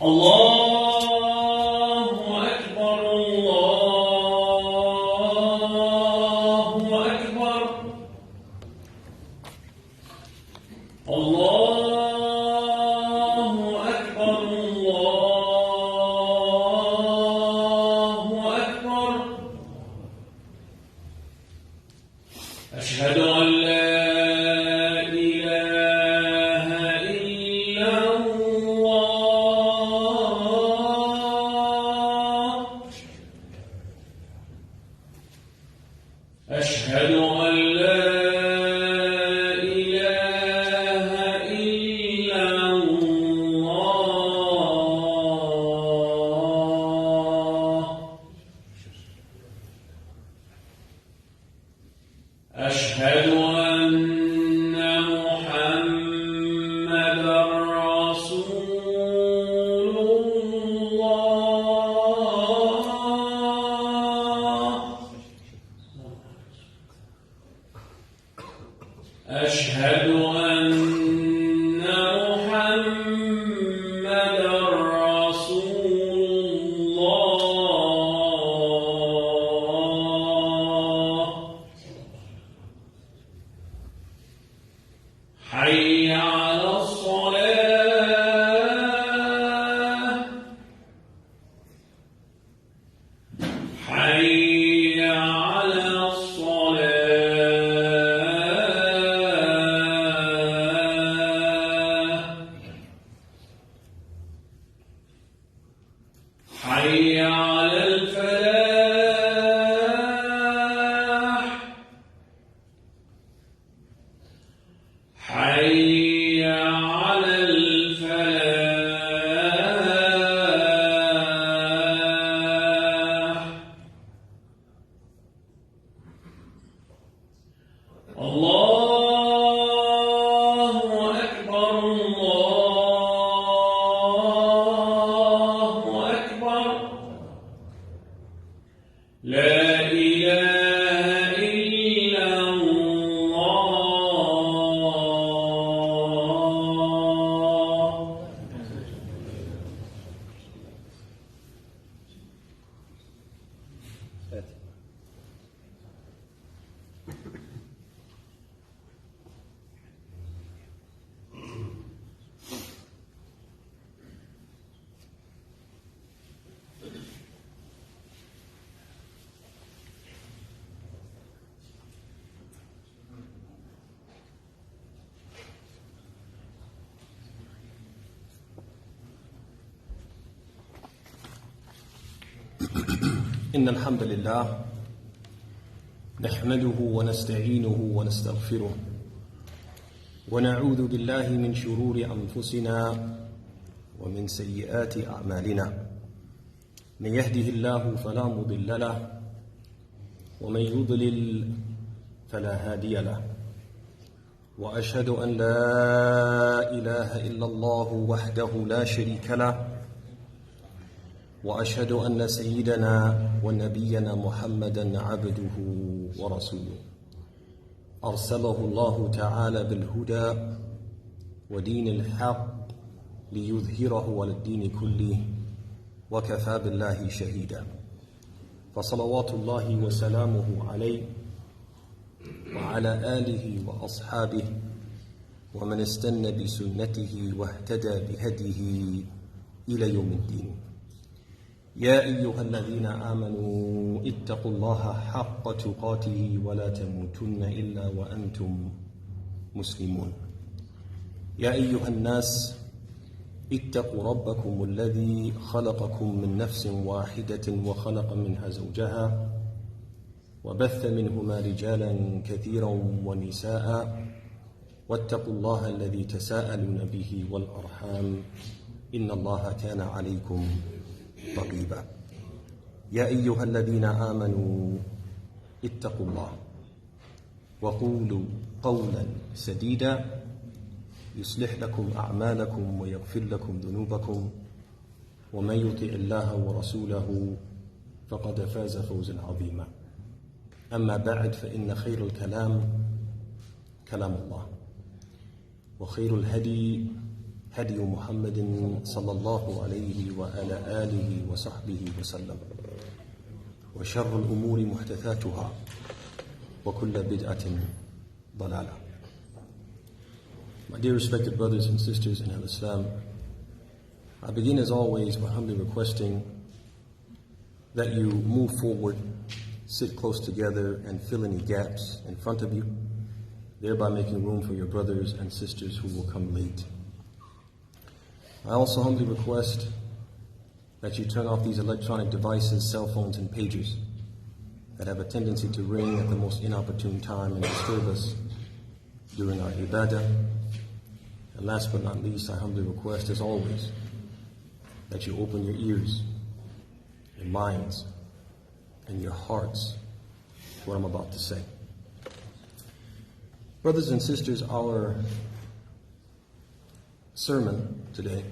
الله أكبر الله أكبر الله أكبر الله أكبر أشهد أن لا إله إلا الله أشهد أن لا إله إلا الله أشهد أن محمدًا رسول الله أشهد أن محمدًا رسول الله حي على الصلاة حي على الصلاة حي على الفلاح حي على الفلاح الله أكبر الله أكبر لا إله إلا الله إن الحمد لله نحمده ونستعينه ونستغفره ونعوذ بالله من شرور أنفسنا ومن سيئات أعمالنا من يهده الله فلا مضل له ومن يضلل فلا هادي له وأشهد أن لا إله إلا الله وحده لا شريك له وأشهد أن سيدنا ونبينا محمدًا عبده ورسوله أرسله الله تعالى بالهدى ودين الحق ليظهره على الدين كله وكفى بالله شهيدا فصلوات الله وسلامه عليه وعلى آله وأصحابه ومن استنى بسنته واهتدى بهديه إلى يوم الدين يا أيها الذين آمنوا اتقوا الله حق تقاته ولا تموتن إلا وأنتم مسلمون يا أيها الناس اتقوا ربكم الذي خلقكم من نفس واحدة وخلق منها زوجها وبث منهما رجالا كثيرا ونساء واتقوا الله الذي تساءلون به والأرحام إن الله كان عليكم رقيبا يا أيها الذين آمنوا اتقوا الله وقولوا قولا سديدا يصلح لكم أعمالكم ويغفر لكم ذنوبكم ومن يطع الله ورسوله فقد فاز فوزا عظيما أما بعد فإن خير الكلام كلام الله وخير الهدي هدي محمد صلى الله عليه وعلى آله وصحبه وسلم وشر الأمور محدثاتها وكل بدعة ضلالة. My dear respected brothers and sisters in Islam, I begin as always by humbly requesting that you move forward, sit close together, and fill any gaps in front of you, thereby making room for your brothers and sisters who will come late. I also humbly request that you turn off these electronic devices, cell phones, and pagers that have a tendency to ring at the most inopportune time and disturb us during our ibadah. And last but not least, I humbly request, as always, that you open your ears, your minds, and your hearts to what I'm about to say. Brothers and sisters, our sermon today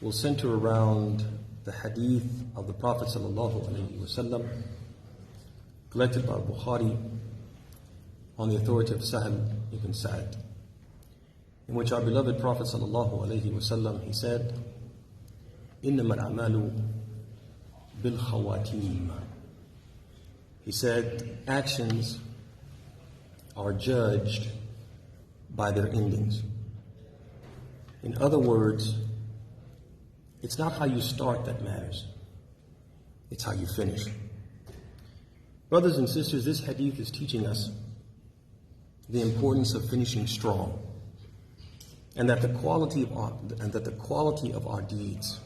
will center around the hadith of the Prophet ﷺ, collected by Bukhari on the authority of Sahal ibn Sa'd, in which our beloved Prophet ﷺ, he said, إِنَّمَا الْأَعْمَالُ بِالْخَوَاتِيمِ. He said, actions are judged by their endings. In other words, it's not how you start that matters. It's how you finish. Brothers and sisters, this hadith is teaching us the importance of finishing strong, and that the quality of our deeds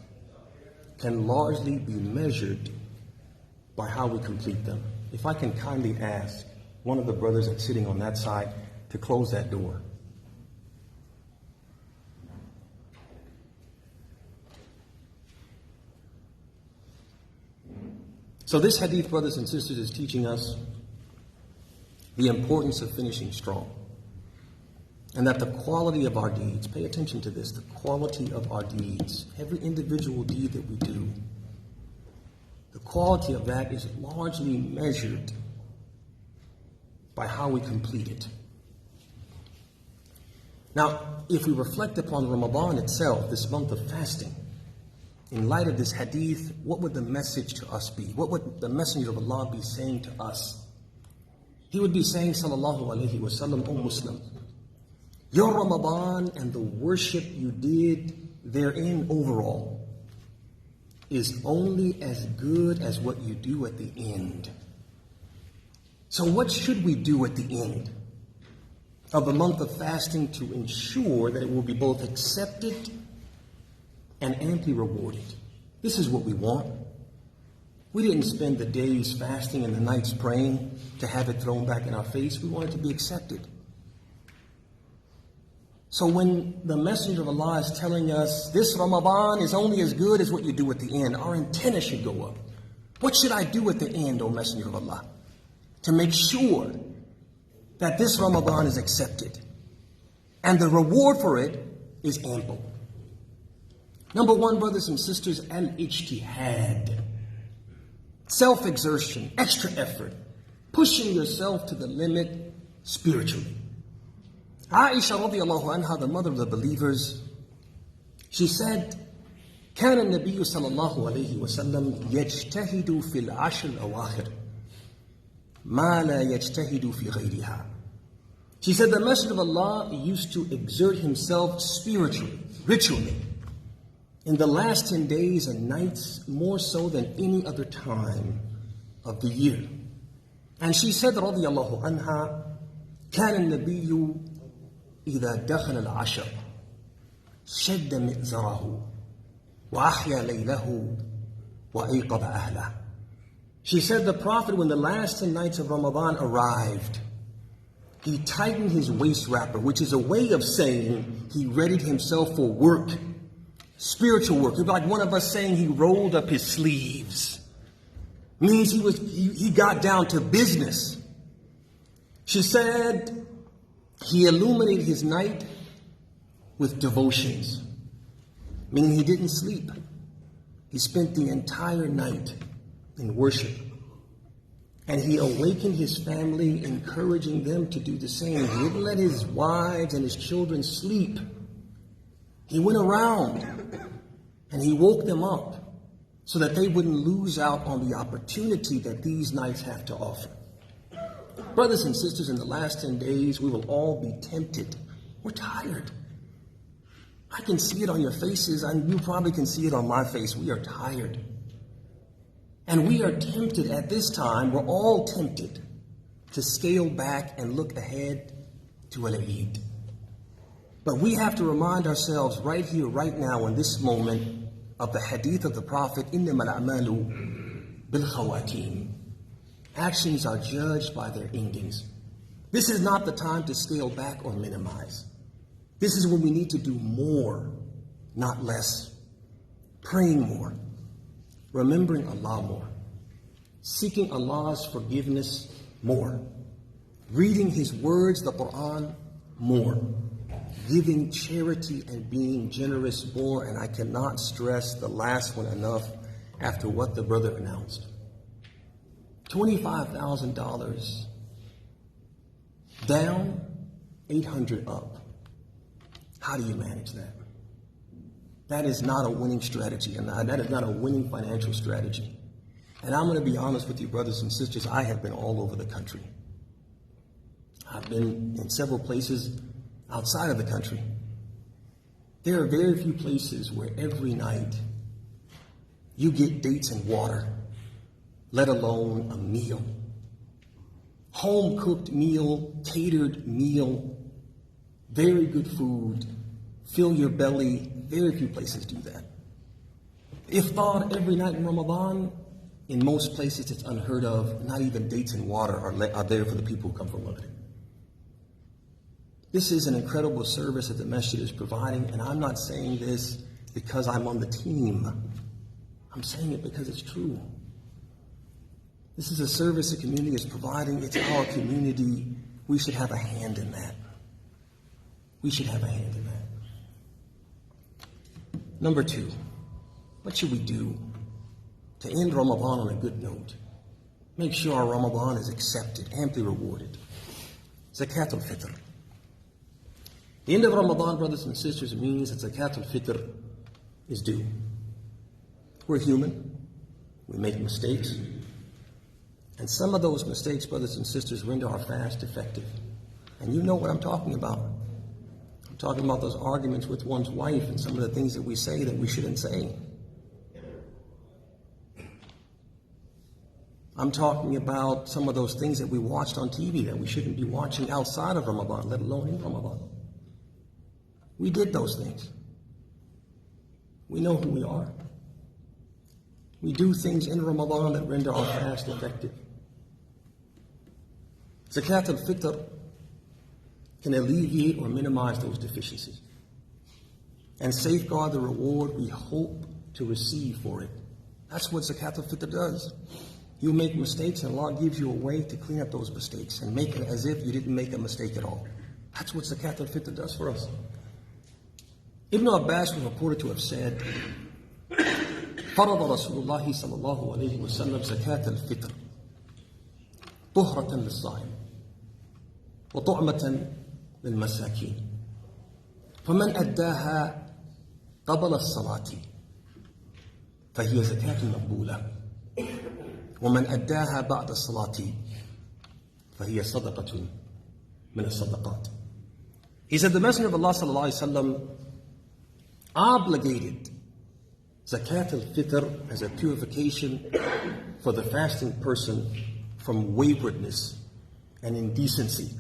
can largely be measured by how we complete them. If I can kindly ask one of the brothers that's sitting on that side to close that door. So this hadith, brothers and sisters, is teaching us the importance of finishing strong. And that the quality of our deeds, pay attention to this, the quality of our deeds, every individual deed that we do, the quality of that is largely measured by how we complete it. Now, if we reflect upon Ramadan itself, this month of fasting, in light of this hadith, what would the message to us be? What would the Messenger of Allah be saying to us? He would be saying, sallallahu alayhi wa sallam, O Muslim, your Ramadan and the worship you did therein overall is only as good as what you do at the end. So what should we do at the end of the month of fasting to ensure that it will be both accepted and amply rewarded? This is what we want. We didn't spend the days fasting and the nights praying to have it thrown back in our face. We want it to be accepted. So when the Messenger of Allah is telling us this Ramadan is only as good as what you do at the end, our antenna should go up. What should I do at the end, O Messenger of Allah, to make sure that this Ramadan is accepted and the reward for it is ample? Number one, brothers and sisters, al-ijtihad. Self-exertion, extra effort, pushing yourself to the limit spiritually. Aisha radiallahu anha, the mother of the believers, she said, كان النبي صلى الله عليه وسلم يجتهد في العشر الأواخر ما لا يجتهد في غيرها. She said the Messenger of Allah used to exert himself spiritually, ritually, in the last 10 days and nights more so than any other time of the year. And she said رضي الله عنها كان النبي إذا دخل العشر شد مئزره وأحيا ليله وأيقظ أهله. She said the Prophet, when the last 10 nights of Ramadan arrived, he tightened his waist wrapper, which is a way of saying he readied himself for work, spiritual work. It would be like one of us saying he rolled up his sleeves. Means he got down to business. She said he illuminated his night with devotions, meaning he didn't sleep. He spent the entire night in worship. And he awakened his family, encouraging them to do the same. He didn't let his wives and his children sleep He went around and he woke them up so that they wouldn't lose out on the opportunity that these nights have to offer. Brothers and sisters, in the last 10 days, we will all be tempted. We're tired. I can see it on your faces, and you probably can see it on my face. We are tired. And we are tempted at this time, we're all tempted to scale back and look ahead to Al-Eid. But we have to remind ourselves right here, right now, in this moment, of the hadith of the Prophet, إِنَّمَا الْأَعْمَالُ بِالْخَوَاتِيمِ. Actions are judged by their endings. This is not the time to scale back or minimize. This is when we need to do more, not less. Praying more, remembering Allah more, seeking Allah's forgiveness more, reading His words, the Quran, more, giving charity and being generous more, and I cannot stress the last one enough after what the brother announced. $25,000 down, 800 up. How do you manage that? That is not a winning strategy, and that is not a winning financial strategy. And I'm going to be honest with you, brothers and sisters, I have been all over the country. I've been in several places outside of the country. There are very few places where every night you get dates and water, let alone a meal. Home-cooked meal, catered meal, very good food, fill your belly. Very few places do that. Iftar every night in Ramadan, in most places it's unheard of. Not even dates and water are there for the people who come from London. This is an incredible service that the masjid is providing, and I'm not saying this because I'm on the team. I'm saying it because it's true. This is a service the community is providing. It's our community. We should have a hand in that. We should have a hand in that. Number 2, what should we do to end Ramadan on a good note? Make sure our Ramadan is accepted, amply rewarded. Zakat al-Fitr. The end of Ramadan, brothers and sisters, means that Zakat al-Fitr is due. We're human. We make mistakes. And some of those mistakes, brothers and sisters, render our fast effective. And you know what I'm talking about. I'm talking about those arguments with one's wife and some of the things that we say that we shouldn't say. I'm talking about some of those things that we watched on TV that we shouldn't be watching outside of Ramadan, let alone in Ramadan. We did those things. We know who we are. We do things in Ramadan that render our fast effective. Zakat al-Fitr can alleviate or minimize those deficiencies and safeguard the reward we hope to receive for it. That's what Zakat al-Fitr does. You make mistakes and Allah gives you a way to clean up those mistakes and make it as if you didn't make a mistake at all. That's what Zakat al-Fitr does for us. Ibn Abbas was reported to have said, فرض رسول الله صلى الله عليه وسلم زكاة الفطر طهرة للصائم وطعمة للمساكين فمن أداها قبل الصلاة فهي زكاة مقبولة ومن أداها بعد الصلاة فهي صدقة من الصدقات. He said the Messenger of Allah صلى الله عليه وسلم obligated Zakat al-Fitr as a purification for the fasting person from waywardness and indecency,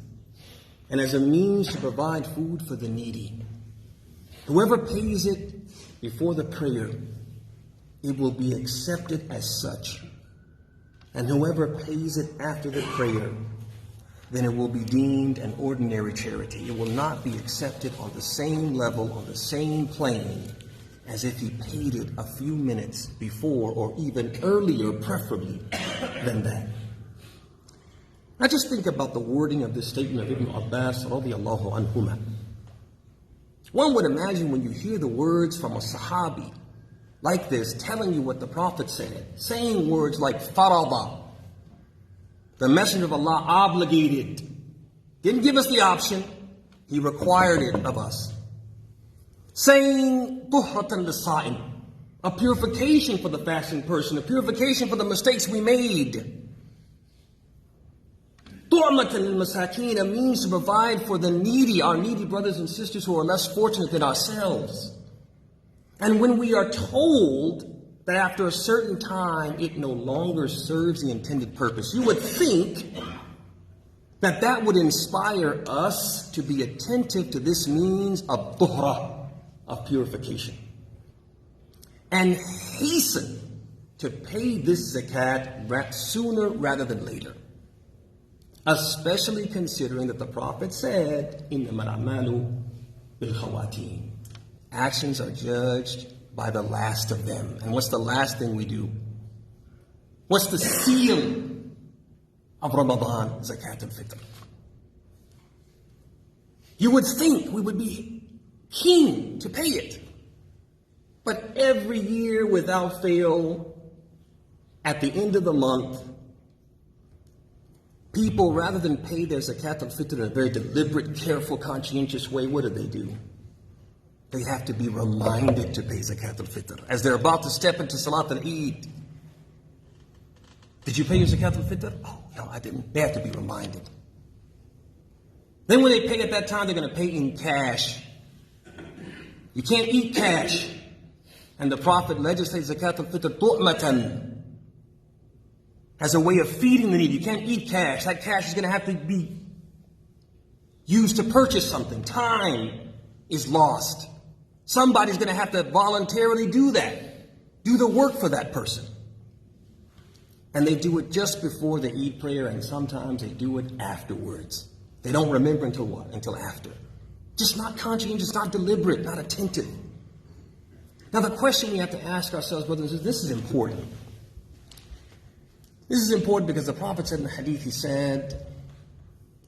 and as a means to provide food for the needy. Whoever pays it before the prayer, it will be accepted as such. And whoever pays it after the prayer, then it will be deemed an ordinary charity. It will not be accepted on the same level, on the same plane, as if he paid it a few minutes before or even earlier, preferably, than that. Now just think about the wording of this statement of Ibn Abbas radiallahu anhuma. One would imagine when you hear the words from a Sahabi like this, telling you what the Prophet said, saying words like farada, the Messenger of Allah obligated, didn't give us the option, he required it of us. saying tuhratan lis-sa'im, a purification for the fasting person, a purification for the mistakes we made. Tu'matan lil-masakin, a means to provide for the needy, our needy brothers and sisters who are less fortunate than ourselves. And when we are told that after a certain time it no longer serves the intended purpose, you would think that that would inspire us to be attentive to this means of tuhra, of purification, and hasten to pay this zakat sooner rather than later. Especially considering that the Prophet said, إِنَّمَا الْأَعْمَالُ بِالْخَوَاتِيمِ. Actions are judged by the last of them. And what's the last thing we do? What's the seal of Ramadan? Zakat al-Fitr. You would think we would be keen to pay it. But every year without fail, at the end of the month, people, rather than pay their zakat al-fitr in a very deliberate, careful, conscientious way, what do? They have to be reminded to pay zakat al-fitr. As they're about to step into Salat al-Eid. Did you pay your zakat al-fitr? Oh, no, I didn't. They have to be reminded. Then when they pay at that time, they're going to pay in cash. You can't eat cash. And the Prophet legislates zakat al-fitr tu'matan, as a way of feeding the needy. You can't eat cash. That cash is going to have to be used to purchase something. Time is lost. Somebody's going to have to voluntarily do that. Do the work for that person. And they do it just before the Eid prayer, and sometimes they do it afterwards. They don't remember until what? Until after. Just not conscientious, not deliberate, not attentive. Now the question we have to ask ourselves, brothers, is this is important. This is important because the Prophet said in the hadith, he said,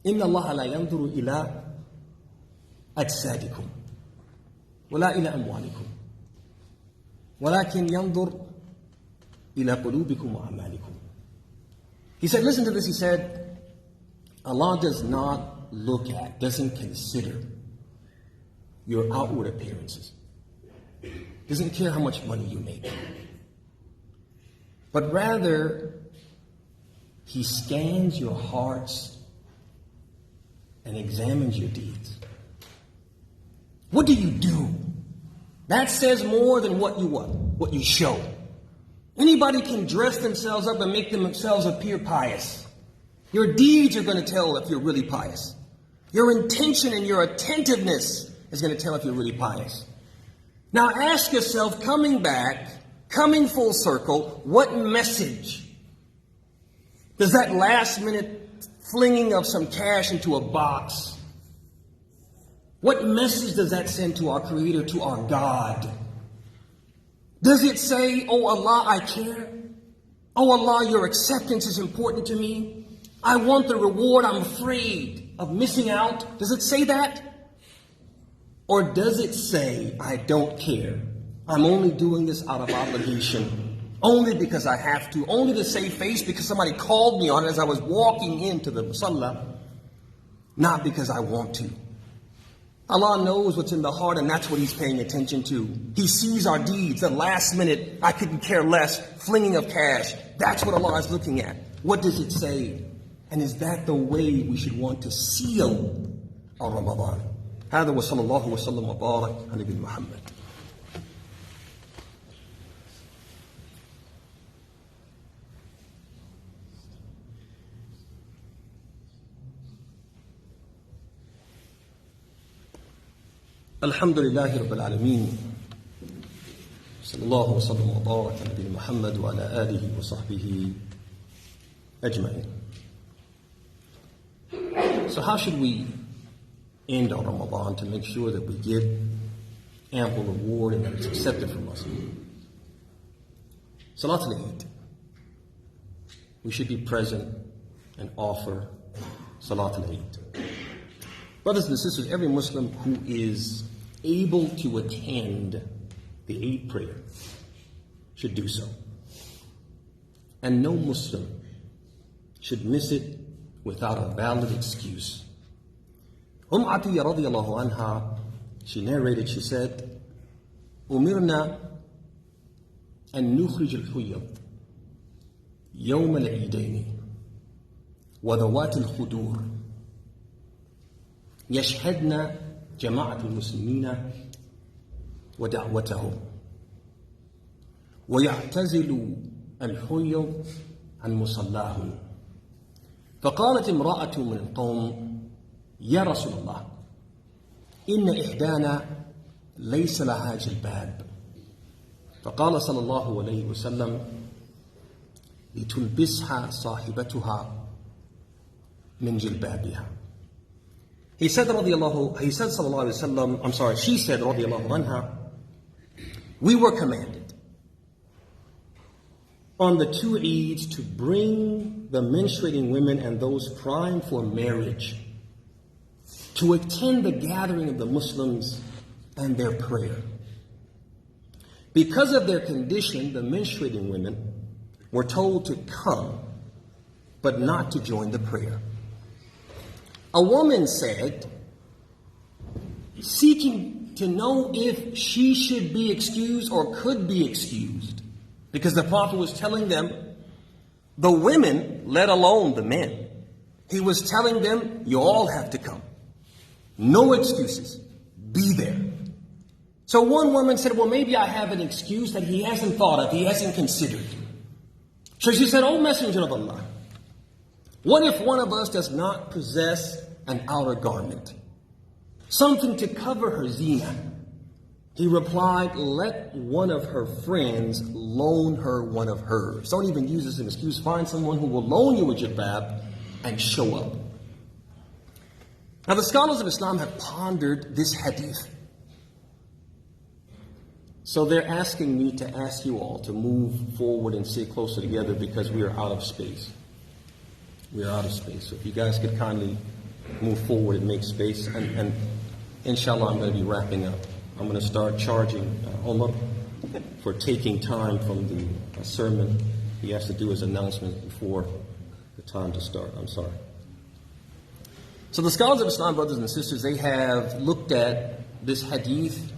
إِنَّ اللَّهَ لَا يَنْظُرُ إِلَىٰ أَجْسَادِكُمْ وَلَا إِلَىٰ أَمْوَالِكُمْ وَلَكِنْ يَنْظُرُ إِلَىٰ قُلُوبِكُمْ وَأَعْمَالِكُمْ. He said, listen to this, he said, Allah does not look at, doesn't consider your outward appearances. Doesn't care how much money you make. But rather, He scans your hearts and examines your deeds. What do? That says more than what you show. Anybody can dress themselves up and make themselves appear pious. Your deeds are going to tell if you're really pious. Your intention and your attentiveness is going to tell if you're really pious. Now ask yourself, coming full circle, what message does that last minute flinging of some cash into a box, what message does that send to our Creator, to our God? Does it say, oh Allah, I care? Oh Allah, your acceptance is important to me. I want the reward, I'm afraid of missing out. Does it say that? Or does it say, I don't care? I'm only doing this out of obligation. Only because I have to. Only to save face because somebody called me on it as I was walking into the musalla. Not because I want to. Allah knows what's in the heart, and that's what He's paying attention to. He sees our deeds. The last minute, I couldn't care less, flinging of cash. That's what Allah is looking at. What does it say? And is that the way we should want to seal our Ramadan? هذا وصلى الله وسلم وبارك على نبينا محمد. الحمد لله رب العالمين صلى الله وسلم وبارك على نبينا محمد وعلى آله وصحبه أجمعين. So how should we end our Ramadan to make sure that we get ample reward and that it's accepted from us? Salat al-Eid. We should be present and offer Salat al-Eid. Brothers and sisters, every Muslim who is able to attend the Eid prayer should do so. And no Muslim should miss it without a valid excuse. Atiyya radiyallahu anha, she narrated, she said, أمرنا أن نخرج الحيض يوم العيدين وذوات الخدور يشهدن جماعة المسلمين ودعوتهم ويعتزل الحيض عن مصلاهم. فقالت امرأة من القوم: يا رسول الله، إن إحدانا ليس لها جلباب. فقال صلى الله عليه وسلم: لتلبسها صاحبتها من جلبابها. He said sallallahu alayhi wasallam, she said radiyallahu anha, we were commanded on the 2 Eids to bring the menstruating women and those primed for marriage to attend the gathering of the Muslims and their prayer. Because of their condition, the menstruating women were told to come, but not to join the prayer. A woman said, seeking to know if she should be excused or could be excused, because the Prophet was telling them, the women, let alone the men, he was telling them, you all have to come. No excuses. Be there. So one woman said, well, maybe I have an excuse that he hasn't thought of, he hasn't considered. So she said, O Messenger of Allah, what if one of us does not possess an outer garment, something to cover her zina? He replied, let one of her friends loan her one of hers. Don't even use this as an excuse. Find someone who will loan you a jilbab and show up. Now the scholars of Islam have pondered this hadith. So they're asking me to ask you all to move forward and sit closer together because we are out of space. We are out of space. So if you guys could kindly move forward and make space. And inshallah, I'm going to be wrapping up. I'm going to start charging Omar for taking time from the sermon. He has to do his announcement before the time to start. I'm sorry. So the scholars of Islam, brothers and sisters, they have looked at this hadith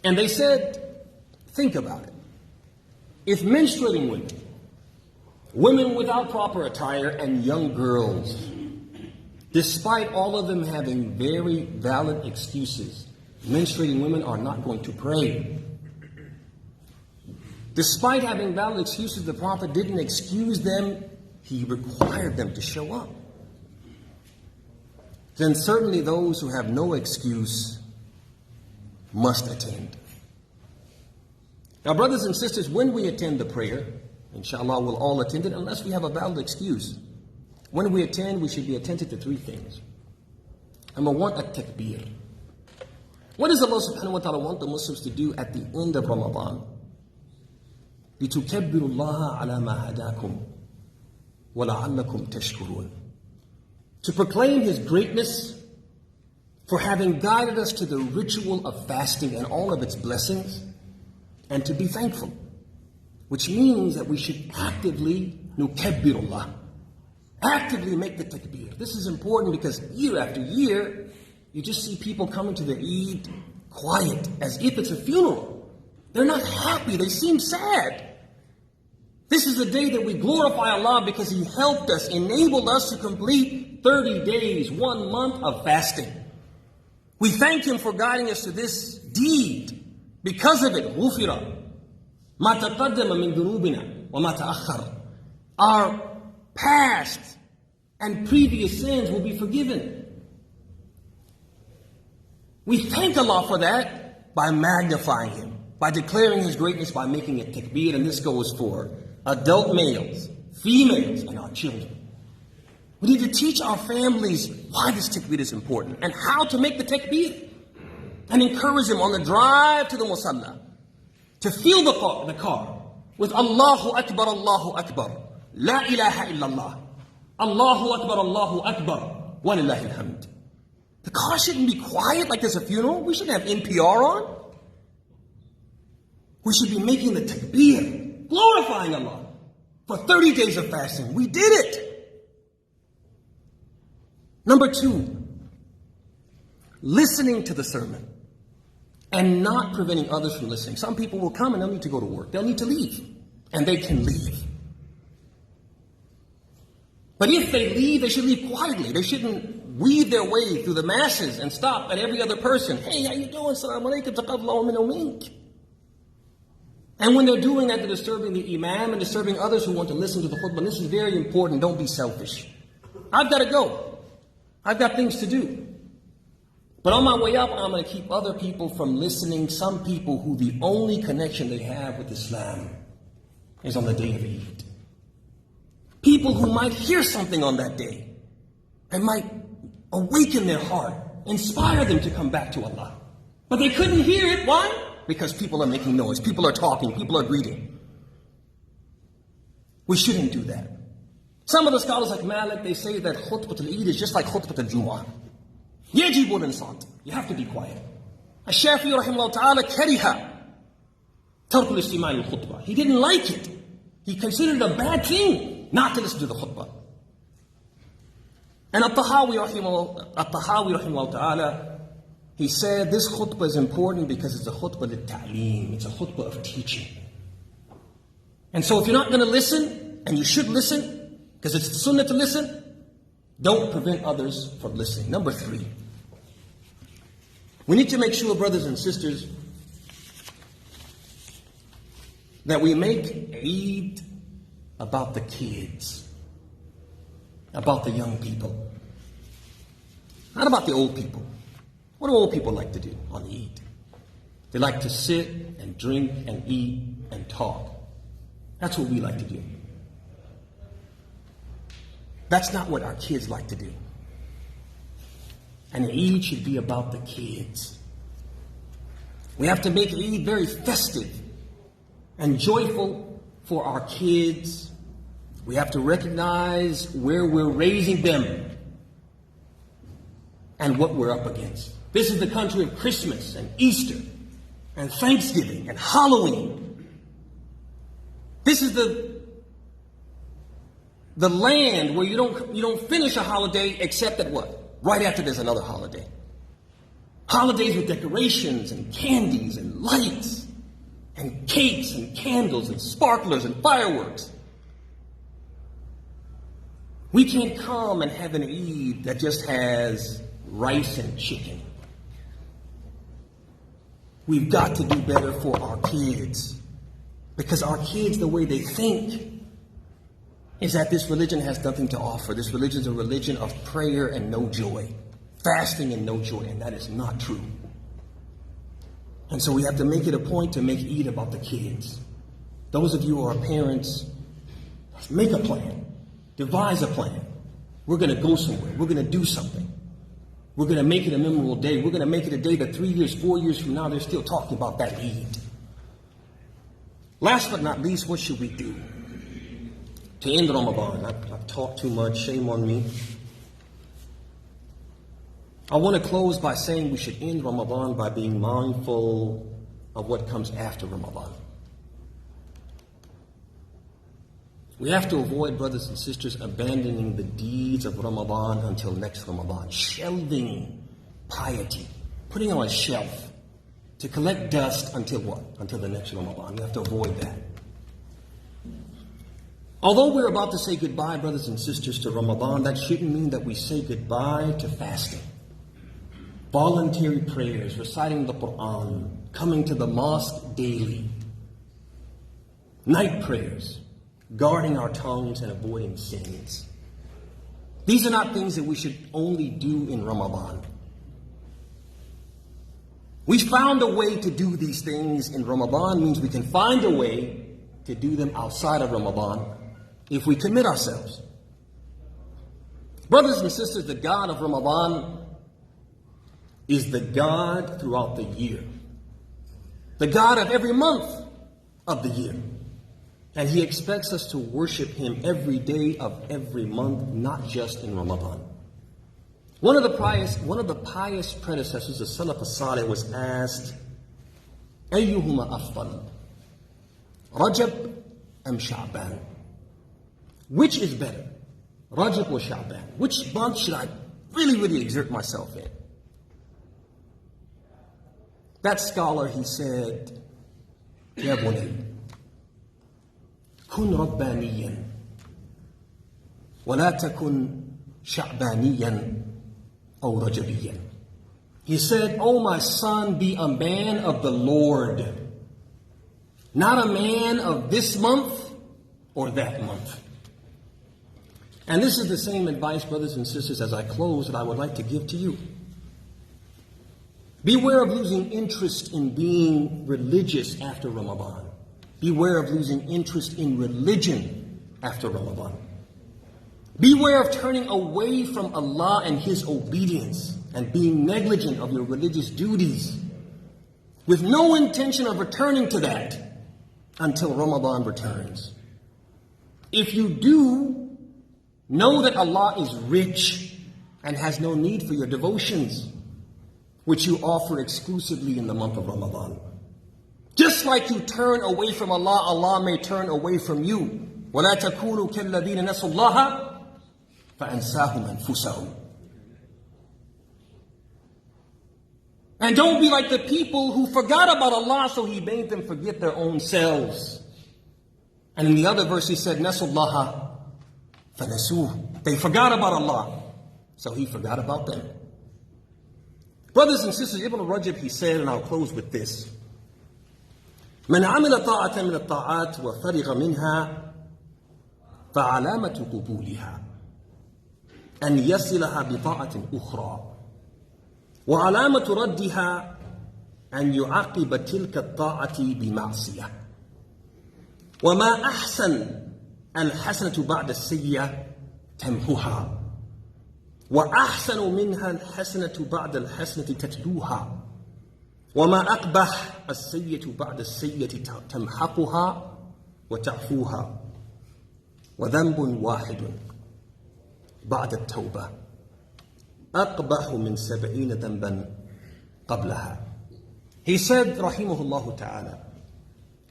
and they said, think about it. If menstruating women, women without proper attire, and young girls, despite all of them having very valid excuses, menstruating women are not going to pray. Despite having valid excuses, the Prophet didn't excuse them, he required them to show up. Then certainly those who have no excuse must attend. Now, brothers and sisters, when we attend the prayer, inshallah, we'll all attend it unless we have a valid excuse. When we attend, we should be attentive to 3 things. Number 1, at-takbir. What does Allah subhanahu wa ta'ala want the Muslims to do at the end of Ramadan? لِتُكَبِّرُوا اللَّهَ عَلَى مَا هَدَاكُمْ وَلَعَلَّكُمْ تَشْكُرُونَ. To proclaim His greatness for having guided us to the ritual of fasting and all of its blessings, and to be thankful. Which means that we should actively nukabbirullah, actively make the takbir. This is important because year after year, you just see people coming to the Eid quiet, as if it's a funeral. They're not happy, they seem sad. This is the day that we glorify Allah because He helped us, enabled us to complete 30 days, 1 month of fasting. We thank Him for guiding us to this deed. Because of it, غُفِرَ مَا تَقَدَّمَ مِنْ ذُنُوبِنَا وَمَا تَأَخَّرَ. Our past and previous sins will be forgiven. We thank Allah for that by magnifying Him, by declaring His greatness, by making it takbir, and this goes for adult males, females, and our children. We need to teach our families why this takbir is important and how to make the takbir, and encourage them on the drive to the musalla to fill the car with Allahu Akbar, Allahu Akbar, La ilaha illallah, Allahu Akbar, Allahu Akbar, wa lillahi alhamd. The car shouldn't be quiet like there's a funeral. We shouldn't have NPR on. We should be making the takbir, glorifying Allah for 30 days of fasting. We did it. Number 2, listening to the sermon. and not preventing others from listening. Some people will come and they'll need to go to work. They'll need to leave, and they can leave. But if they leave, they should leave quietly. They shouldn't weave their way through the masses and stop at every other person. Hey, how you doing? Assalamu alaikum, taqabbalallahu minna wa mink. And when they're doing that, they're disturbing the Imam and disturbing others who want to listen to the khutbah. This is very important. Don't be selfish. I've got to go. I've got things to do. But on my way up, I'm going to keep other people from listening. Some people who the only connection they have with Islam is on the day of Eid. People who might hear something on that day and might awaken their heart, inspire them to come back to Allah. But they couldn't hear it. Why? Because people are making noise. People are talking. People are greeting. We shouldn't do that. Some of the scholars like Malik, they say that khutbah al-Eid is just like khutbah al-Jumu'ah. يجب الانصات. You have to be quiet. Al-Shafi'i rahimahullah ta'ala kariha ترك الاستماع للخطبة. He didn't like it. He considered it a bad thing not to listen to the khutbah. And Al-Tahawi rahimahullah ta'ala, he said this khutbah is important because it's a khutbah lit-ta'leem. It's a khutbah of teaching. And so if you're not going to listen, and you should listen, because it's the sunnah to listen, don't prevent others from listening. Number 3. We need to make sure, brothers and sisters, that we make Eid about the kids, about the young people, not about the old people. What do old people like to do on Eid? They like to sit and drink and eat and talk. That's what we like to do. That's not what our kids like to do. And Eid should be about the kids. We have to make Eid very festive and joyful for our kids. We have to recognize where we're raising them and what we're up against. This is the country of Christmas and Easter and Thanksgiving and Halloween. This is the land where you don't finish a holiday except at what? Right after there's another holiday. Holidays with decorations and candies and lights and cakes and candles and sparklers and fireworks. We can't come and have an Eid that just has rice and chicken. We've got to do better for our kids. Because our kids, the way they think, is that this religion has nothing to offer. This religion is a religion of prayer and no joy. Fasting and no joy. And that is not true. And so we have to make it a point to make Eid about the kids. Those of you who are parents, make a plan. Devise a plan. We're going to go somewhere. We're going to do something. We're going to make it a memorable day. We're going to make it a day that 3 years, 4 years from now, they're still talking about that Eid. Last but not least, what should we do to end Ramadan? I've talked too much. Shame on me. I want to close by saying we should end Ramadan by being mindful of what comes after Ramadan. We have to avoid, brothers and sisters, abandoning the deeds of Ramadan until next Ramadan. Shelving piety. Putting it on a shelf to collect dust until what? Until the next Ramadan. We have to avoid that. Although we're about to say goodbye, brothers and sisters, to Ramadan, that shouldn't mean that we say goodbye to fasting. Voluntary prayers, reciting the Quran, coming to the mosque daily, night prayers, guarding our tongues and avoiding sins. These are not things that we should only do in Ramadan. We found a way to do these things in Ramadan, means we can find a way to do them outside of Ramadan if we commit ourselves. Brothers and sisters, the God of Ramadan is the God throughout the year. The God of every month of the year. And He expects us to worship Him every day of every month, not just in Ramadan. One of the pious predecessors, the Salaf as-Salih, was asked, Ayyuhuma afdal, Rajab am Sha'ban? Which is better, Rajab or Sha'ban? Which month should I really exert myself in? That scholar, he said, يا بني كن ربانيا ولا تكن شعبانيا أو رجبيا. He said, "O my son, be a man of the Lord, not a man of this month or that month." And this is the same advice, brothers and sisters, as I close, that I would like to give to you. Beware of losing interest in being religious after Ramadan. Beware of losing interest in religion after Ramadan. Beware of turning away from Allah and His obedience and being negligent of your religious duties with no intention of returning to that until Ramadan returns. If you do, know that Allah is rich and has no need for your devotions, which you offer exclusively in the month of Ramadan. Just like you turn away from Allah, Allah may turn away from you. وَلَا تَكُونُوا كَالَّذِينَ نَسُوا اللَّهَ فَأَنْسَاهُمْ أَنفُسَهُمْ. And don't be like the people who forgot about Allah, so He made them forget their own selves. And in the other verse He said, نَسُوا اللَّهَ فَنَسُوهُ. They forgot about Allah, so He forgot about them. Brothers and sisters, Ibn Rajab, he said, and I'll close with this: من عمل طاعة من الطاعات وفرغ منها فعلامة قبولها أن يصلها بطاعة أخرى وعلامة ردها أن يعاقب تلك الطاعة بمعصية. وما أحسن الحسنة بعد السيئة تمحوها وأحسن منها الحسنة بعد الحسنة تتلوها وما أقبح السيئة بعد السيئة تمحقها وتعفوها وذنب واحد بعد التوبة أقبح من 70 ذنبا قبلها. He said, rahimahullah ta'ala,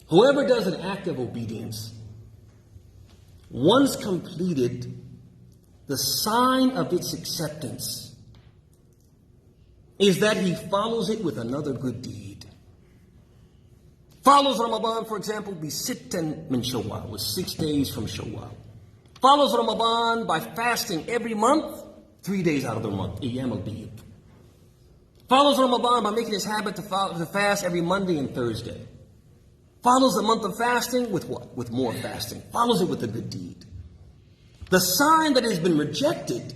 whoever does an act of obedience, once completed, the sign of its acceptance is that he follows it with another good deed. Follows Ramadan, for example, be sittan min Shawwal, with 6 days from Shawwal. Follows Ramadan by fasting every month, 3 days out of the month, Ayyam al-Bid. Follows Ramadan by making his habit to fast every Monday and Thursday. Follows the month of fasting with what? With more fasting. Follows it with a good deed. The sign that has been rejected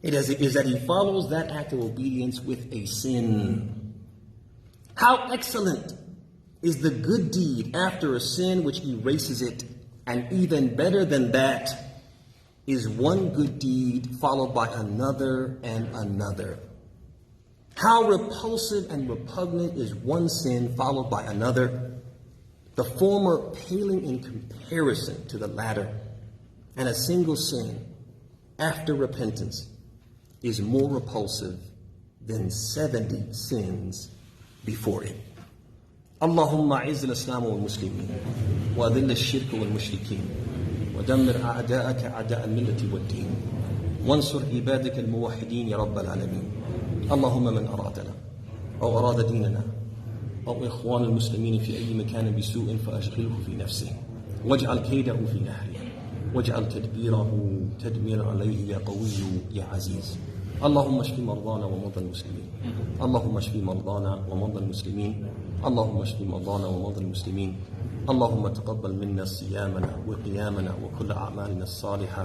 is that he follows that act of obedience with a sin. How excellent is the good deed after a sin which erases it, and even better than that is one good deed followed by another and another. How repulsive and repugnant is one sin followed by another, the former paling in comparison to the latter. And a single sin after repentance is more repulsive than 70 sins before it. اللهم أعز الإسلام والمسلمين وأذل الشرك والمشركين ودمر أعداءك أعداء الملة والدين وانصر عبادك الموحدين يا رب العالمين. اللهم من أرادنا أو أراد ديننا أو إخوان المسلمين في أي مكان بسوء فأشغله في نفسه واجعل كيده في نحره واجعل تدبيره تدميرا عليه يا قوي يا عزيز. اللهم اشف مرضانا ومرضى المسلمين. اللهم اشف مرضانا ومرضى المسلمين. اللهم اشف مرضانا ومرضى المسلمين. اللهم تقبل منا صيامنا وقيامنا وكل أعمالنا الصالحة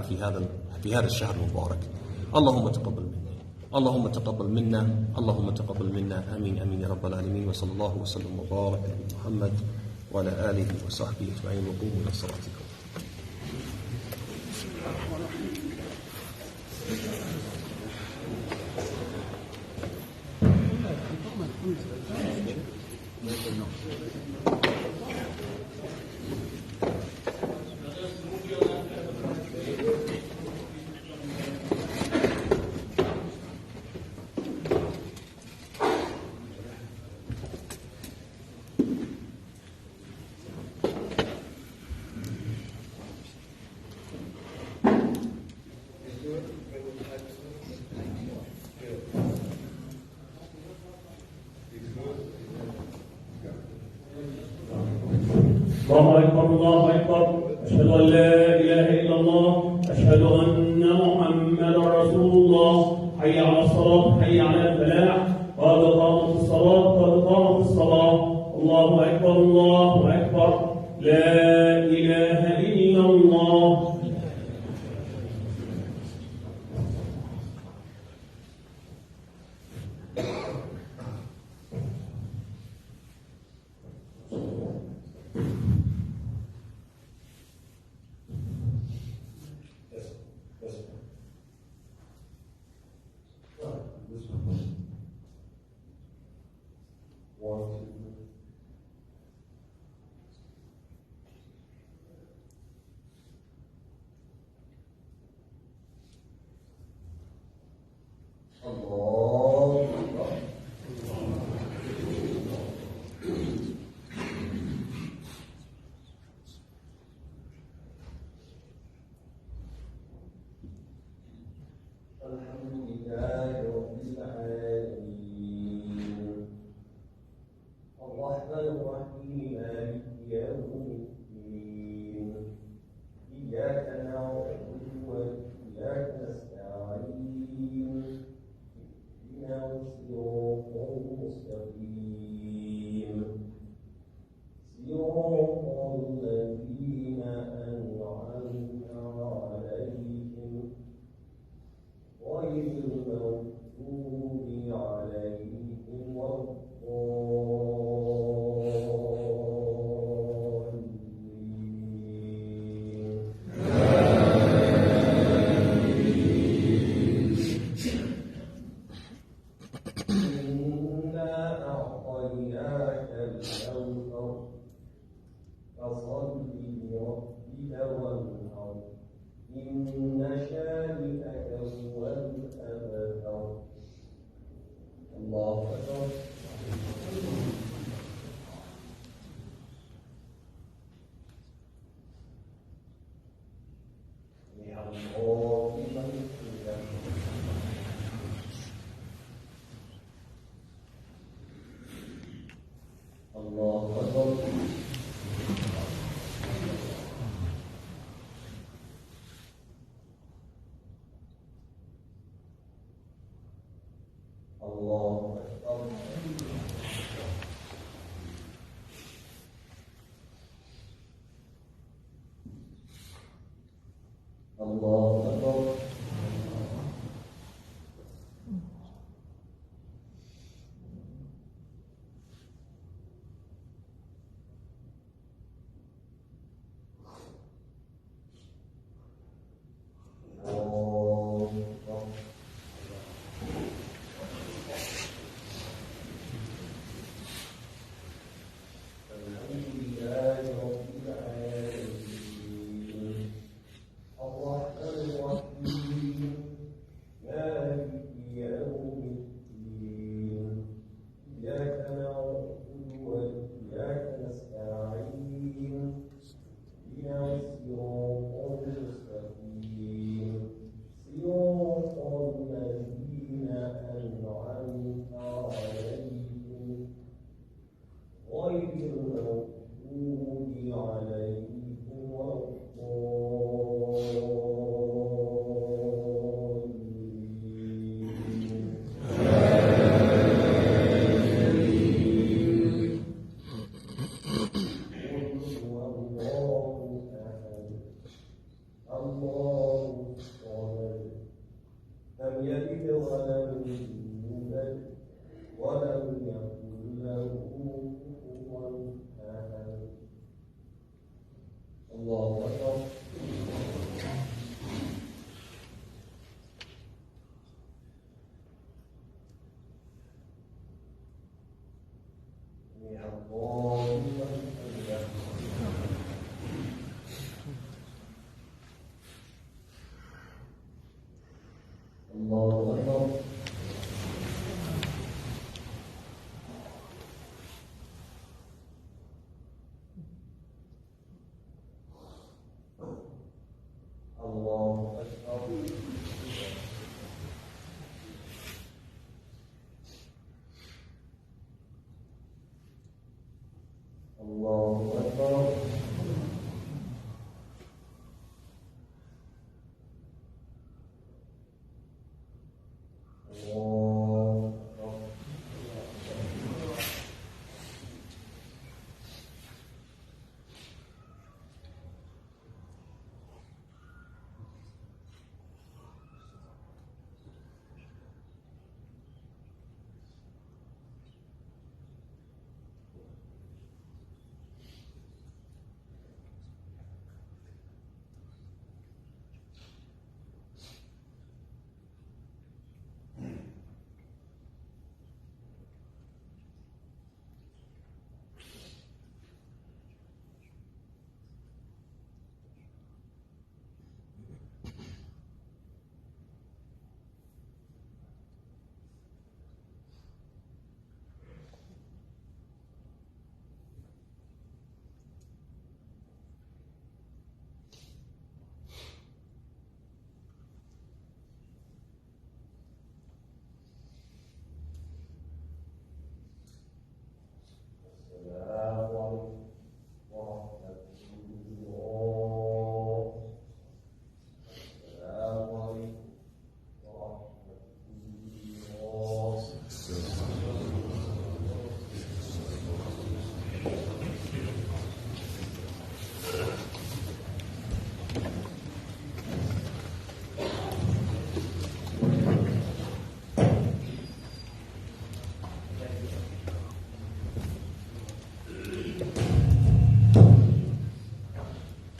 في هذا الشهر المبارك. اللهم تقبل منا. اللهم تقبل منا. اللهم تقبل منا. آمين آمين يا رب العالمين. وصلى الله وسلم وبارك على محمد وعلى آله وصحبه أجمعين. وقوموا إلى صلاتكم. Good. الله أكبر الله أكبر. أشهد أن لا إله إلا الله. أشهد أن محمدا رسول الله. حي على الصلاة حي على الفلاح. قد قامت الصلاة قد قامت الصلاة. الله أكبر الله أكبر. لا إله إلا الله.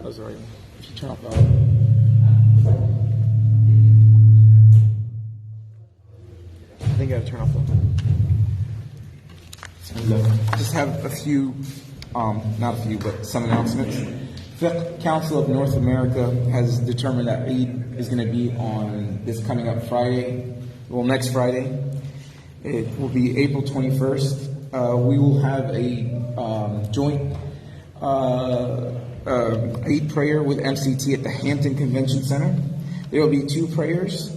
That's right. If you turn off the I think I gotta turn off the just have a few, not a few, but some announcements. Fiqh Council of North America has determined that Eid is going to be on this coming up Friday, next Friday. It will be April 21st. We will have a joint Eid prayer with MCT at the Hampton Convention Center. There will be two prayers.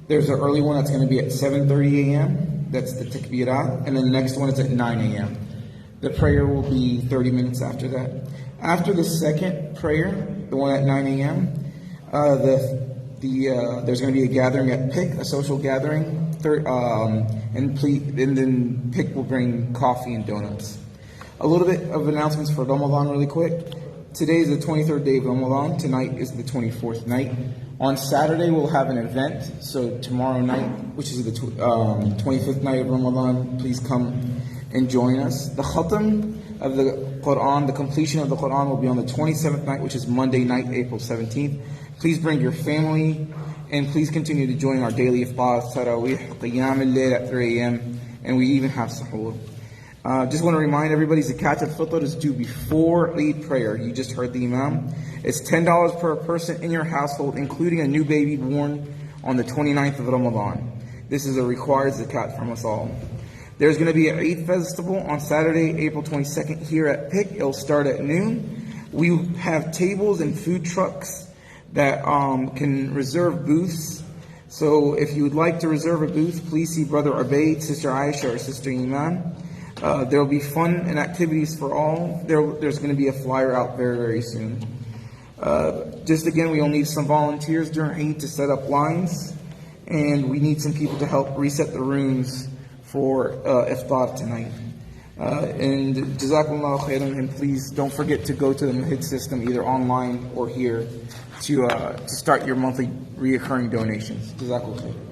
There's an early one that's going to be at 7:30 a.m. That's the takbirat, and then the next one is at 9 a.m. The prayer will be 30 minutes after that. After the second prayer, the one at 9 a.m., there's going to be a gathering at PIC, a social gathering, and then PIC will bring coffee and donuts. A little bit of announcements for Ramadan really quick. Today is the 23rd day of Ramadan. Tonight is the 24th night. On Saturday, we'll have an event. So tomorrow night, which is the 25th night of Ramadan, please come and join us. The Khatam of the Quran, the completion of the Quran, will be on the 27th night, which is Monday night, April 17th. Please bring your family, and please continue to join our daily iftar, tarawih, qiyam al-layl at 3 a.m., and we even have suhoor. Just want to remind everybody, Zakat al-Fitr is due before Eid prayer. You just heard the Imam. It's $10 per person in your household, including a new baby born on the 29th of Ramadan. This is a required Zakat from us all. There's going to be an Eid festival on Saturday, April 22nd here at PIC. It'll start at noon. We have tables and food trucks that can reserve booths. So if you would like to reserve a booth, please see Brother Ubaid, Sister Aisha, or Sister Imaam. There will be fun and activities for all. There's going to be a flyer out very, very soon. Just again, we'll need some volunteers during Eid to set up lines, and we need some people to help reset the rooms for iftar tonight. And Jazakumullah khairan, and please don't forget to go to the Mahid system either online or here to start your monthly reoccurring donations. Jazakumullah khairan.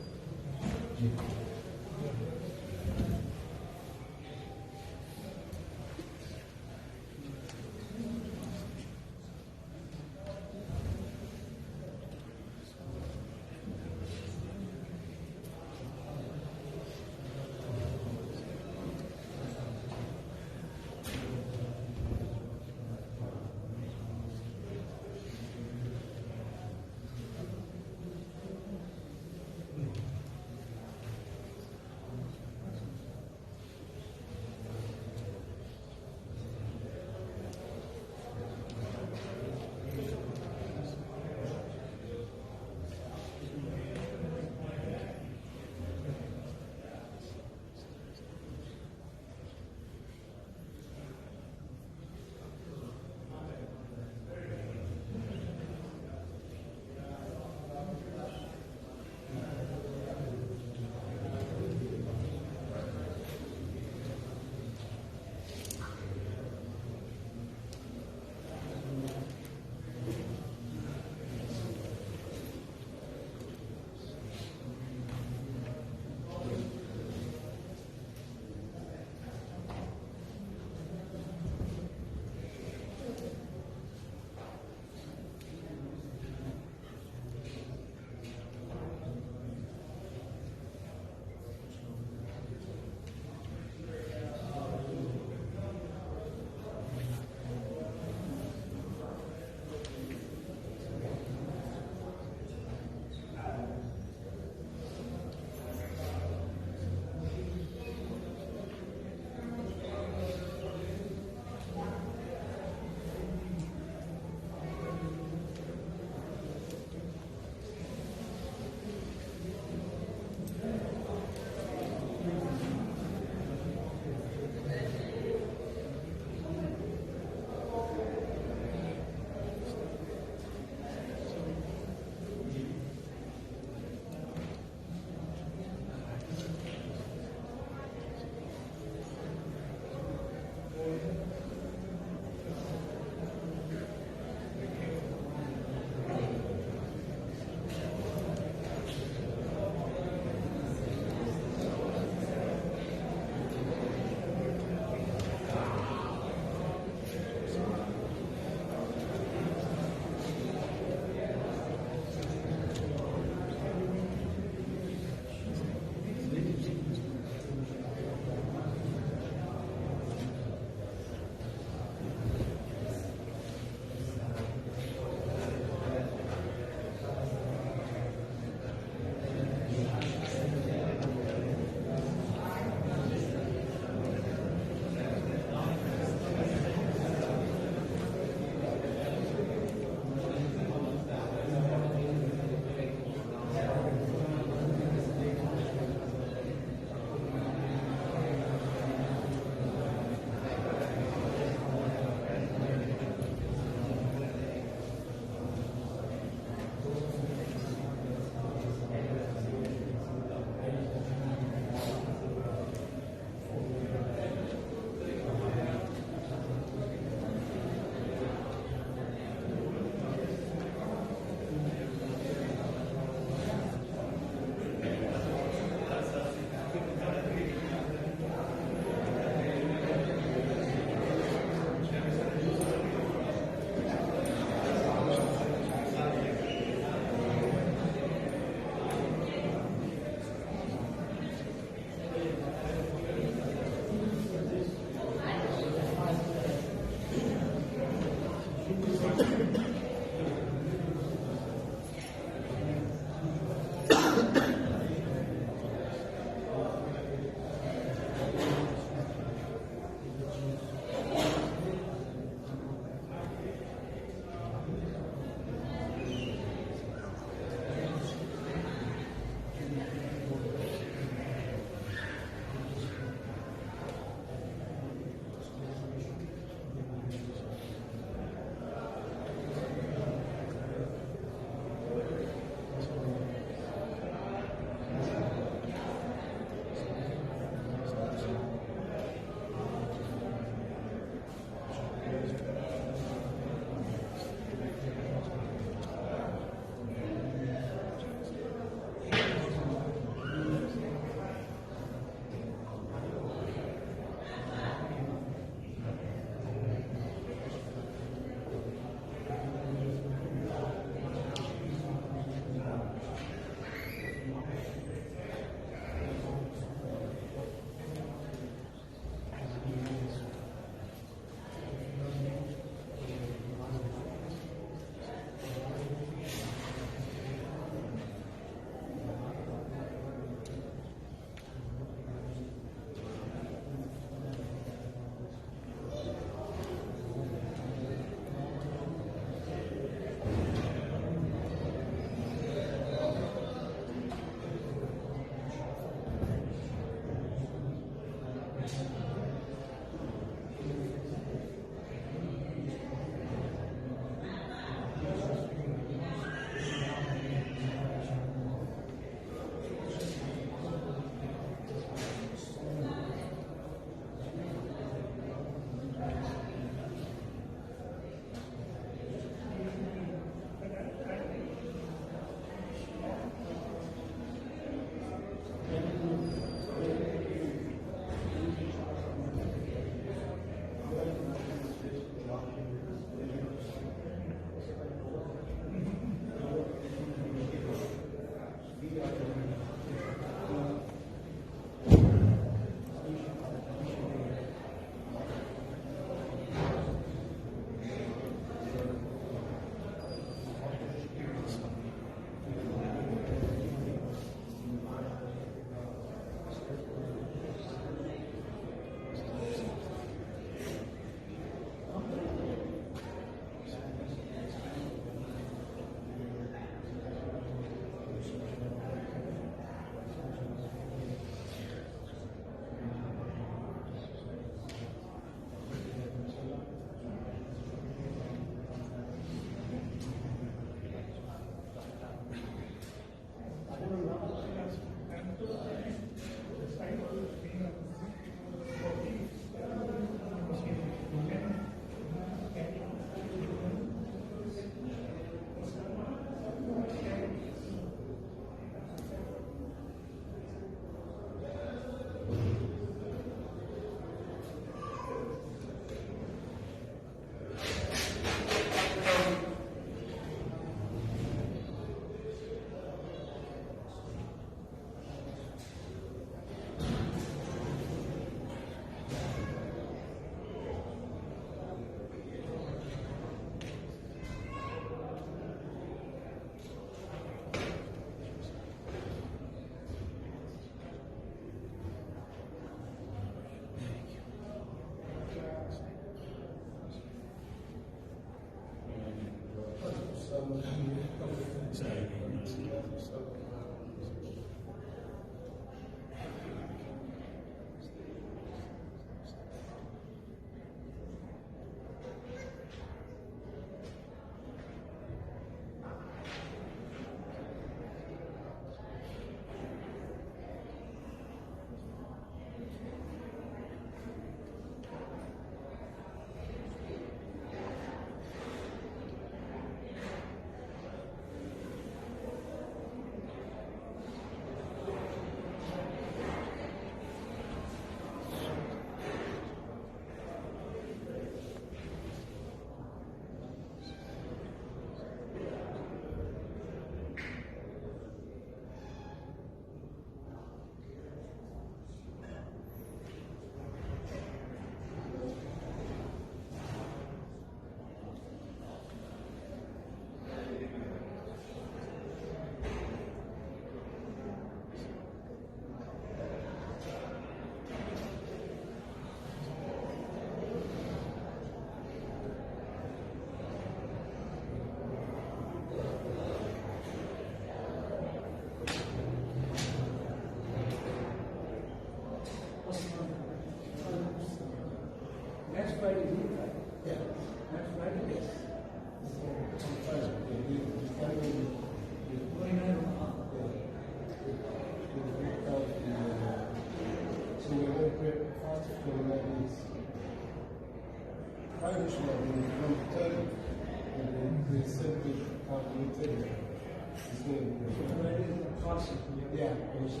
Yeah, so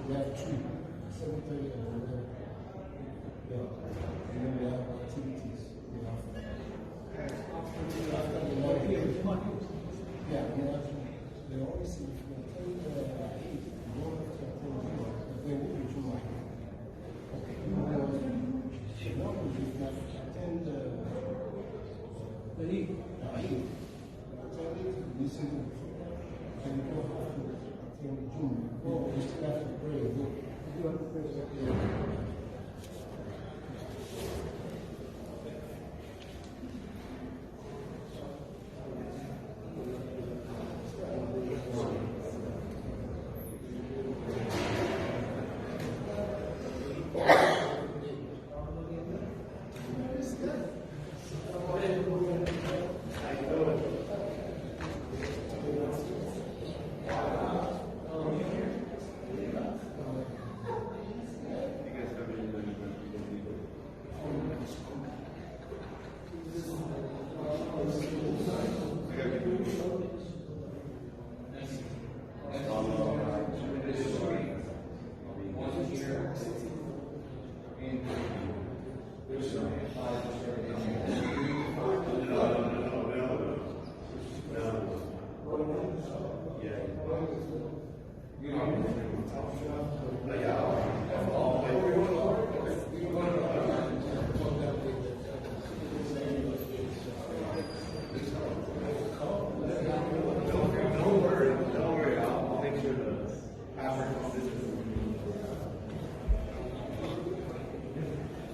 we have 7:30 and 11. Yeah, and then we have activities. We have after the morning. Yeah, we have. They always say if you attend 8, you don't have to attend 0, but then what would you like? Okay, you know, if you attend 8, listen to and you don't have to attend June. You still have to pray. You have to pray. Yeah.